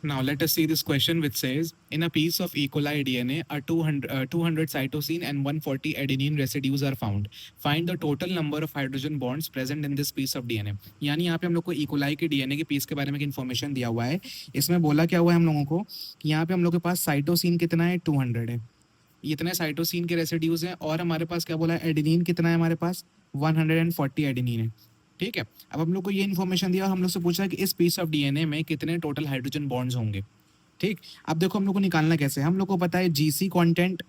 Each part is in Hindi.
Now let us see this question which says, in a piece of E. coli DNA, 200 cytosine and 140 adenine residues are found. Find the total number of hydrogen bonds present in this piece of DNA. यानी यहाँ पे हम लोग को E. coli के DNA के पीस के बारे में इन्फॉर्मेशन दिया हुआ है. इसमें बोला क्या हुआ है हम लोगों को कि यहाँ पे हम लोग के पास साइटोसिन कितना है, 200 है. इतने साइटोसिन के रेसिड्यूज हैं. और हमारे पास क्या बोला है, एडेनिन कितना है हमारे पास, 140 एडेनिन है. ठीक है. अब हम लोग को ये इन्फॉर्मेशन दिया, हम लोग से पूछा कि इस पीस ऑफ डीएनए में कितने टोटल हाइड्रोजन बॉन्ड्स होंगे. ठीक. अब देखो हम लोग को निकालना कैसे, हम लोग को पता है जीसी कंटेंट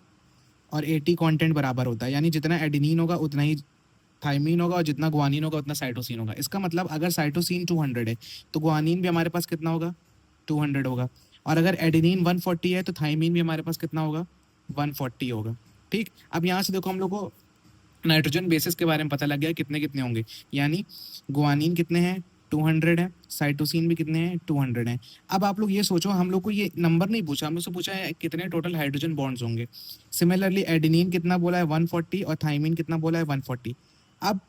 और एटी कंटेंट बराबर होता है. यानी जितना एडेनिन होगा उतना ही थाइमीन होगा और जितना ग्वानिन होगा उतना साइटोसिन होगा. इसका मतलब अगर साइटोसिन 200 है तो ग्वानिन भी हमारे पास कितना होगा, 200 होगा. और अगर एडेनिन 140 है तो थाइमीन भी हमारे पास कितना होगा, 140 होगा. ठीक. अब यहाँ से देखो हम लोग को नाइट्रोजन बेसिस के बारे में पता लग गया कितने कितने होंगे. यानी ग्वानिन कितने हैं, 200 है. साइटोसिन भी कितने हैं, 200 हैं. अब आप लोग ये सोचो, हम लोग को ये नंबर नहीं पूछा, हम लोग से पूछा है कितने टोटल हाइड्रोजन बॉन्ड्स होंगे. सिमिलरली एडेनिन कितना बोला है, 140, और थाइमिन कितना बोला है, 140. अब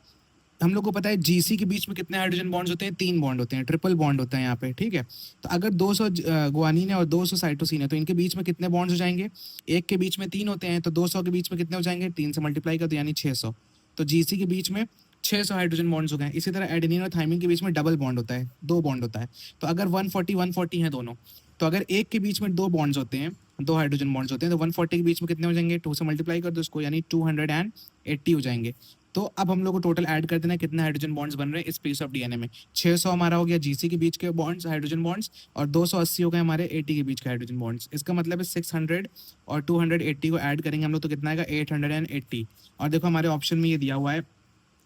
हम लोग को पता है जीसी के बीच में कितने हाइड्रोजन बॉन्ड्स होते हैं, 3 बॉन्ड होते हैं, ट्रिपल बॉन्ड होता है यहाँ पे. ठीक है. तो अगर 200 ग्वानिन है और 200 साइटोसिन है तो इनके बीच में कितने बॉन्ड्स हो जाएंगे, एक के बीच में 3 होते हैं तो 200 के बीच में कितने हो जाएंगे, 3 से मल्टीप्लाई कर दो यानी 600. तो जीसी के बीच में 600 हाइड्रोजन बॉन्ड्स हो गए. इसी तरह एडेनिन और थाइमिन के बीच में डबल बॉन्ड होता है, 2 बॉन्ड होता है. तो अगर 140 हैं दोनों, तो अगर एक के बीच में 2 बॉन्ड्स होते हैं, 2 हाइड्रोजन बॉन्ड्स होते हैं, तो 140 के बीच में कितने हो जाएंगे, 2 से मल्टीप्लाई कर दो उसको यानी 280 हो जाएंगे. तो अब हम लोग को टोटल ऐड कर देना है कितने हाइड्रोजन बॉन्ड्स बन रहे हैं इस पीस ऑफ डीएनए में. 600 हमारा हो गया जीसी के बीच के बॉन्ड्स, हाइड्रोजन बॉन्ड्स, और 280 हो गए हमारे एटी के बीच के हाइड्रोजन बॉन्ड्स. इसका मतलब है 600 और 280 को ऐड करेंगे हम लोग तो कितना आएगा, 880. और देखो हमारे ऑप्शन में ये दिया हुआ है,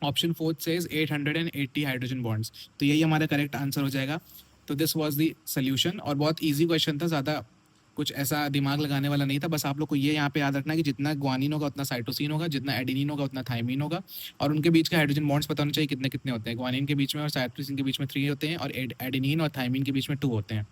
ऑप्शन 4 सेज 880 हाइड्रोजन बॉन्ड्स. तो यही हमारा करेक्ट आंसर हो जाएगा. तो दिस वाज द सोल्यूशन. और बहुत इजी क्वेश्चन था, ज़्यादा कुछ ऐसा दिमाग लगाने वाला नहीं था. बस आप लोग को ये यहाँ पे याद रखना है कि जितना ग्वानिन होगा उतना साइटोसिन होगा, जितना एडेनिन होगा उतना थाइमिन होगा, और उनके बीच के हाइड्रोजन बॉन्ड्स पता होने चाहिए कितने कितने होते हैं. ग्वानिन के बीच में और साइटोसिन के बीच में 3 होते हैं और एडेनिन और थाइमिन के बीच में 2 होते हैं.